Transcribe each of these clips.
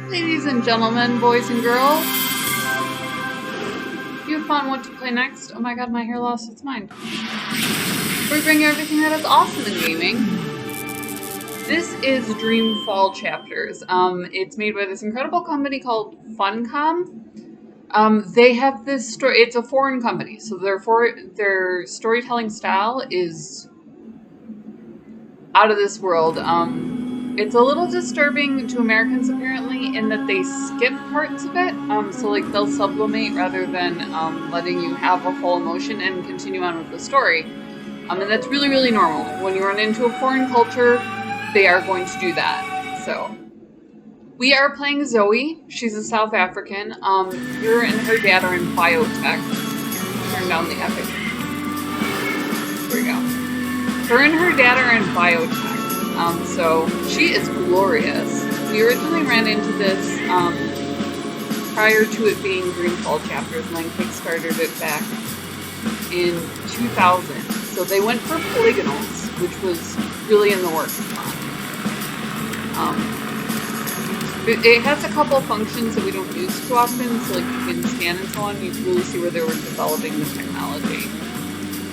Ladies and gentlemen, boys and girls, you have found what to play next. Oh my god, my hair lost its mind. We bring you everything that is awesome in gaming. This is Dreamfall Chapters. It's made by this incredible company called Funcom. They have this story. It's a foreign company, so their storytelling style is out of this world. It's a little disturbing to Americans apparently in that they skip parts of it. So like they'll sublimate rather than letting you have a full emotion and continue on with the story. And that's really, really normal. When you run into a foreign culture, they are going to do that. So we are playing Zoe. She's a South African. Her and her dad are in biotech. Turn down the epic. There we go. Her and her dad are in biotech. So she is glorious. We originally ran into this prior to it being Dreamfall Chapters, and then kickstarted it back in 2000. So they went for polygonals, which was really in the works. It has a couple functions that we don't use too often, so like you can scan and so on, you can really see where they were developing the technology.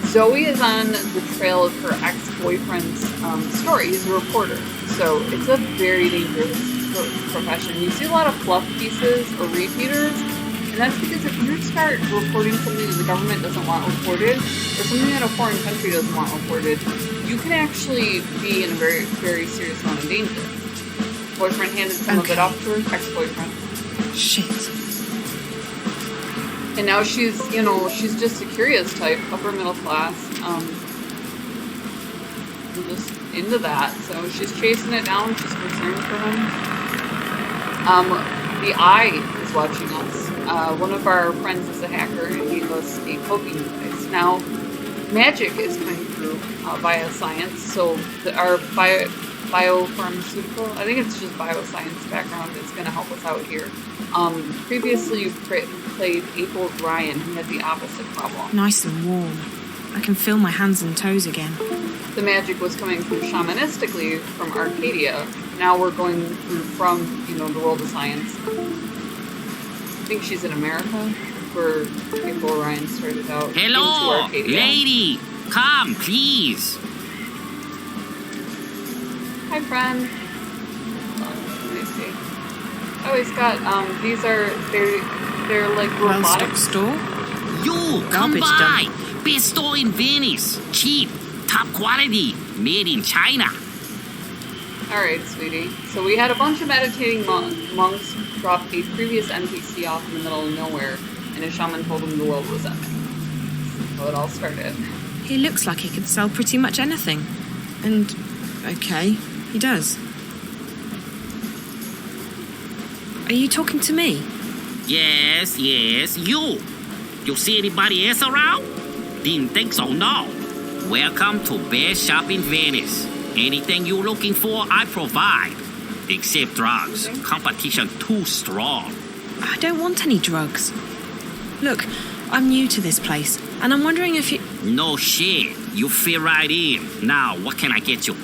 Zoe is on the trail of her ex-boyfriend's story. He's a reporter, so it's a very dangerous profession. You see a lot of fluff pieces or repeaters, and that's because if you start reporting something that the government doesn't want reported, or something that a foreign country doesn't want reported, you can actually be in a very, very serious amount of danger. Boyfriend handed some of it off to her ex-boyfriend. Shit. And now she's just a curious type, upper middle class, just into that. So she's chasing it down, she's concerned for him. The Eye is watching us. One of our friends is a hacker, and he was a poking device. Now, magic is coming through via science, so our biopharmaceutical, I think it's just bioscience background is going to help us out here. Previously you played April Ryan, who had the opposite problem. Nice and warm. I can feel my hands and toes again. The magic was coming through shamanistically from Arcadia. Now we're going through from, the world of science. I think she's in America, where April Ryan started out. Hello, into Arcadia. lady. Come, please. Hi, friend. Let me see. Oh, he's got, they're like robotic. Well-stocked store? You, come by. Best store in Venice. Cheap, top quality, made in China. Alright, sweetie. So we had a bunch of meditating monks drop a previous NPC off in the middle of nowhere, and a shaman told him the world was ending. So it all started. He looks like he could sell pretty much anything. And, okay, he does. Are you talking to me? Yes, you. You see anybody else around? Didn't think so, no. Welcome to Best Shop in Venice. Anything you're looking for, I provide. Except drugs. Competition too strong. I don't want any drugs. Look, I'm new to this place, and I'm wondering if you... No shit. You fit right in. Now, what can I get you?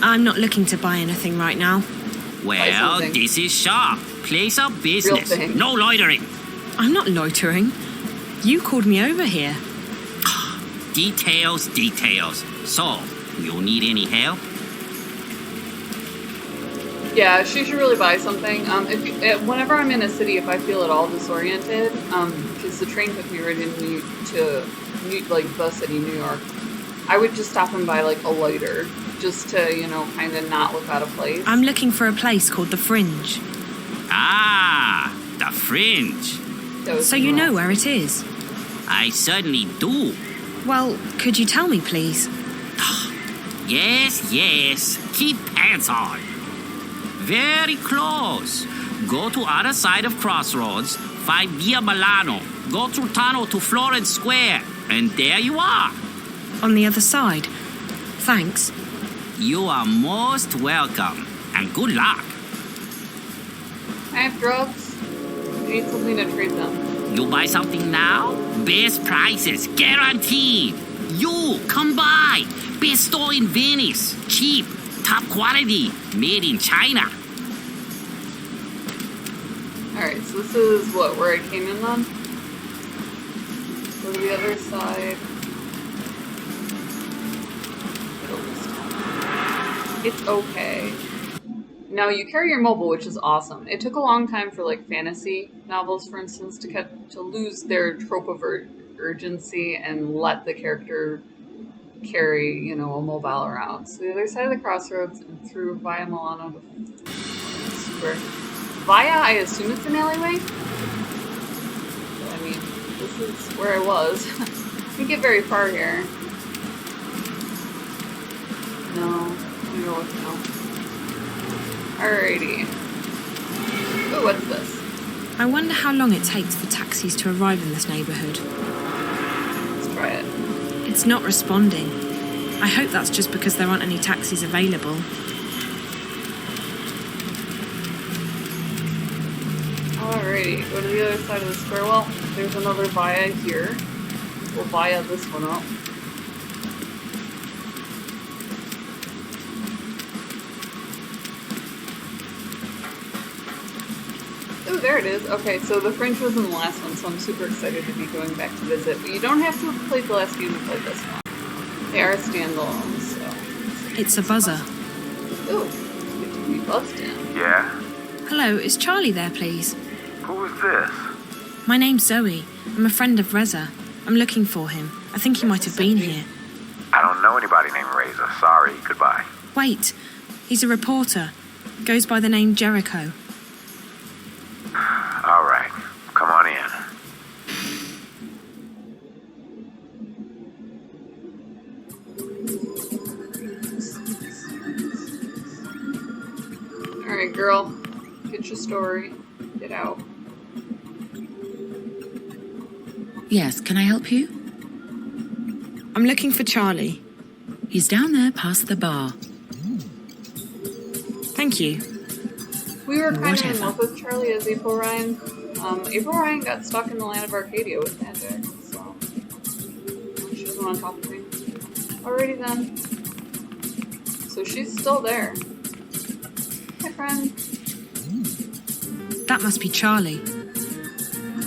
I'm not looking to buy anything right now. Well, this is shop. Place of business. No loitering. I'm not loitering. You called me over here. Details. So, you need any help? Yeah, she should really buy something. Whenever I'm in a city, if I feel at all disoriented, because the train took me right into the city, New York, I would just stop and buy like a lighter, just to, kind of not look out of place. I'm looking for a place called The Fringe. Ah, The Fringe. So you know where it is? I certainly do. Well, could you tell me, please? Yes. Keep pants on. Very close. Go to other side of Crossroads, find Via Milano, go through tunnel to Florence Square, and there you are. On the other side. Thanks. You are most welcome, and good luck. I have drugs. I need something to treat them. You buy something now? Best prices, guaranteed. You, come by. Best store in Venice. Cheap, top quality, made in China. Alright, so this is what, where I came in then? Go to the other side. It's okay. Now you carry your mobile, which is awesome. It took a long time for like fantasy novels, for instance, to lose their trope of urgency and let the character carry, you know, a mobile around. So the other side of the crossroads and through via Milano to Super. Via, I assume it's an alleyway? I mean, this is where I was. Didn't get very far here. No, let me go with no. Alrighty. Ooh, what's this? I wonder how long it takes for taxis to arrive in this neighbourhood. Let's try it. It's not responding. I hope that's just because there aren't any taxis available. Alrighty, go to the other side of the square. Well, there's another via here. We'll via this one up. Oh, there it is. Okay, so the French was in the last one, so I'm super excited to be going back to visit. But you don't have to have played the last game to play this one. They are standalones, so... It's a buzzer. Ooh, good to be buzzed in. Yeah? Hello, is Charlie there, please? Who is this? My name's Zoe. I'm a friend of Reza. I'm looking for him. I think he might have been here. I don't know anybody named Razor. Sorry, goodbye. Wait, he's a reporter. Goes by the name Jericho. All right, come on in. Alright, girl. Get your story. Get out. Yes, can I help you? I'm looking for Charlie. He's down there past the bar. Thank you. We were kind of in Whatever. love with Charlie as April Ryan. April Ryan got stuck in the land of Arcadia with magic, so she doesn't want to talk to me. Alrighty then. So she's still there. Hi, friend. That must be Charlie.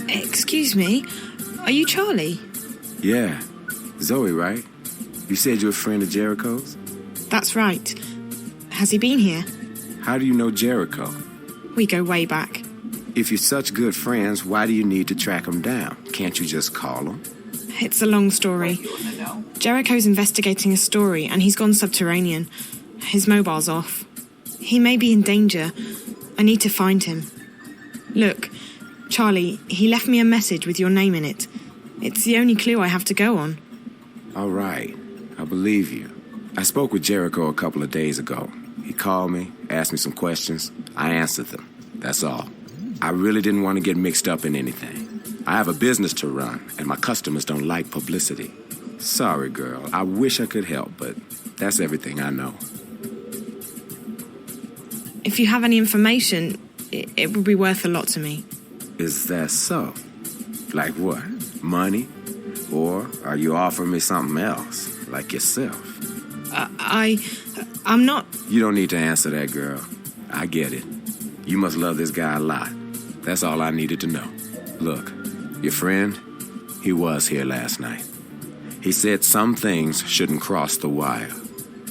Excuse me, are you Charlie? Yeah. Zoe, right? You said you're a friend of Jericho's? That's right. Has he been here? How do you know Jericho? We go way back. If you're such good friends, why do you need to track him down? Can't you just call him? It's a long story. Jericho's investigating a story and he's gone subterranean. His mobile's off. He may be in danger. I need to find him. Look, Charlie, he left me a message with your name in it. It's the only clue I have to go on. All right. I believe you. I spoke with Jericho a couple of days ago. He called me, asked me some questions. I answered them. That's all. I really didn't want to get mixed up in anything. I have a business to run, and my customers don't like publicity. Sorry, girl. I wish I could help, but that's everything I know. If you have any information, it would be worth a lot to me. Is that so? Like what? Money? Or are you offering me something else, like yourself? I'm not... You don't need to answer that, girl. I get it. You must love this guy a lot. That's all I needed to know. Look, your friend, he was here last night. He said some things shouldn't cross the wire.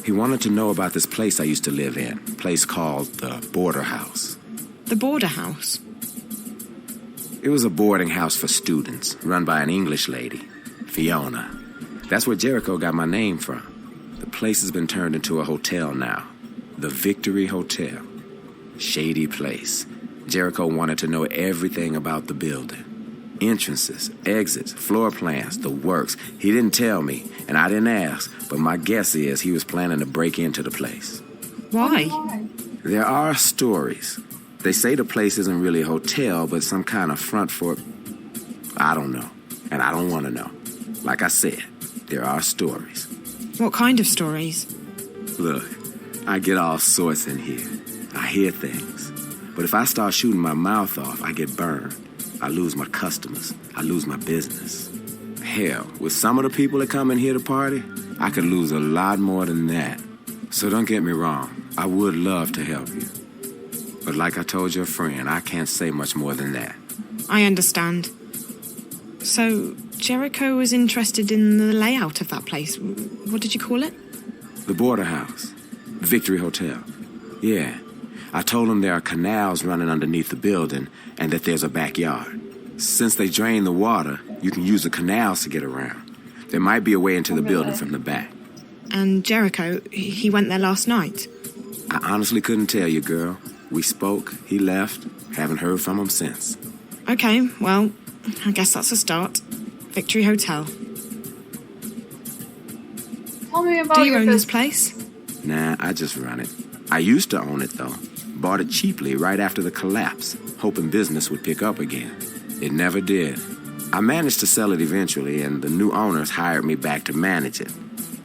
He wanted to know about this place I used to live in, a place called the Border House. The Border House? It was a boarding house for students, run by an English lady, Fiona. That's where Jericho got my name from. The place has been turned into a hotel now. The Victory Hotel. Shady place. Jericho wanted to know everything about the building. Entrances, exits, floor plans, the works. He didn't tell me, and I didn't ask, but my guess is he was planning to break into the place. Why? There are stories. They say the place isn't really a hotel, but some kind of front for... I don't know, and I don't want to know. Like I said, there are stories. What kind of stories? Look, I get all sorts in here. I hear things. But if I start shooting my mouth off, I get burned. I lose my customers. I lose my business. Hell, with some of the people that come in here to party, I could lose a lot more than that. So don't get me wrong. I would love to help you. But like I told your friend, I can't say much more than that. I understand. So, Jericho was interested in the layout of that place. What did you call it? The Border House. Victory Hotel. Yeah. I told him there are canals running underneath the building and that there's a backyard. Since they drain the water, you can use the canals to get around. There might be a way into the building from the back. And Jericho, he went there last night? I honestly couldn't tell you, girl. We spoke, he left, haven't heard from him since. Okay, well, I guess that's a start. Victory Hotel. Tell me about Do you your own this business. place? Nah, I just run it. I used to own it, though. Bought it cheaply right after the collapse, hoping business would pick up again. It never did. I managed to sell it eventually, and the new owners hired me back to manage it.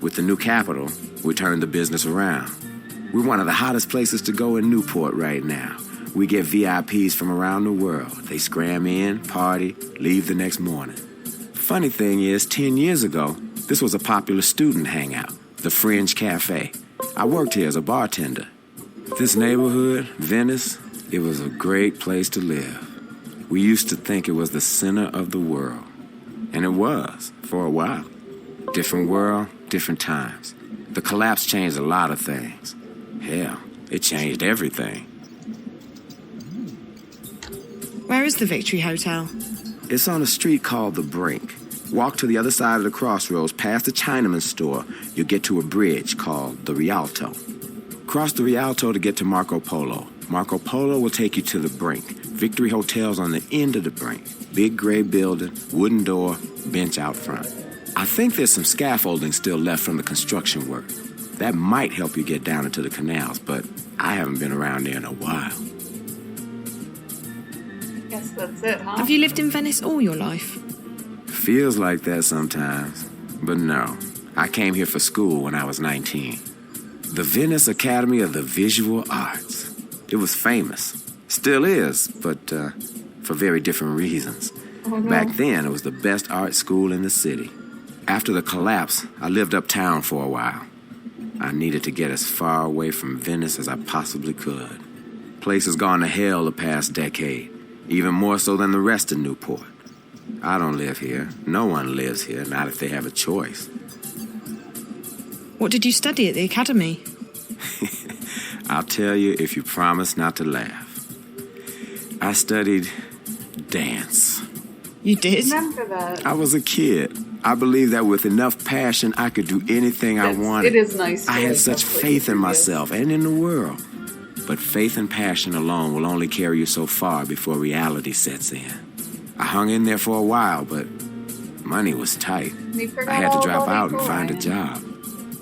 With the new capital, we turned the business around. We're one of the hottest places to go in Newport right now. We get VIPs from around the world. They scram in, party, leave the next morning. Funny thing is, 10 years ago, this was a popular student hangout, the Fringe Cafe. I worked here as a bartender. This neighborhood, Venice, it was a great place to live. We used to think it was the center of the world. And it was, for a while. Different world, different times. The collapse changed a lot of things. Hell, it changed everything. Where is the Victory Hotel? It's on a street called The Brink. Walk to the other side of the crossroads, past the Chinaman store. You'll get to a bridge called the Rialto. Cross the Rialto to get to Marco Polo. Marco Polo will take you to The Brink. Victory Hotel's on the end of The Brink. Big gray building, wooden door, bench out front. I think there's some scaffolding still left from the construction work. That might help you get down into the canals, but I haven't been around there in a while. Guess that's it, huh? Have you lived in Venice all your life? Feels like that sometimes, but no. I came here for school when I was 19. The Venice Academy of the Visual Arts. It was famous. Still is, but for very different reasons. Oh, no. Back then, it was the best art school in the city. After the collapse, I lived uptown for a while. I needed to get as far away from Venice as I possibly could. Place has gone to hell the past decade, even more so than the rest of Newport. I don't live here. No one lives here, not if they have a choice. What did you study at the academy? I'll tell you if you promise not to laugh. I studied dance. You did? Remember that. I was a kid. I believed that with enough passion, I could do anything I wanted. It is nice. I had such faith in myself and in the world. But faith and passion alone will only carry you so far before reality sets in. I hung in there for a while, but money was tight. I had to drop out and find a job.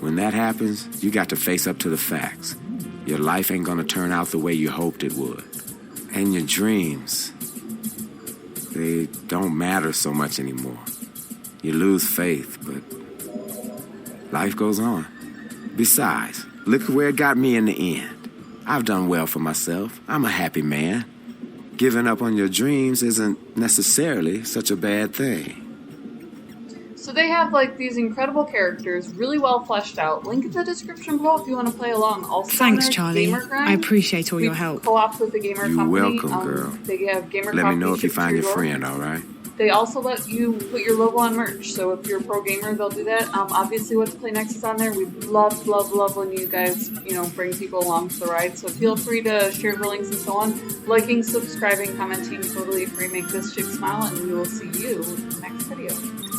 When that happens, you got to face up to the facts. Your life ain't gonna turn out the way you hoped it would. And your dreams, they don't matter so much anymore. You lose faith, but life goes on. Besides, look where it got me in the end. I've done well for myself. I'm a happy man. Giving up on your dreams isn't necessarily such a bad thing. So they have like these incredible characters, really well fleshed out. Link in the description below if you want to play along. Also, Thanks, there's Charlie. Gamer Grind. I appreciate all your help. Co-op with the Gamer You're Company. welcome, girl. They have Gamer Let Coffee me know if you shipped find to your door. friend, all right? They also let you put your logo on merch, so if you're a pro gamer, they'll do that. Obviously, What to Play Next is on there. We love, love, love when you guys, bring people along for the ride. So feel free to share the links and so on. Liking, subscribing, commenting, totally free. Make this chick smile, and we will see you in the next video.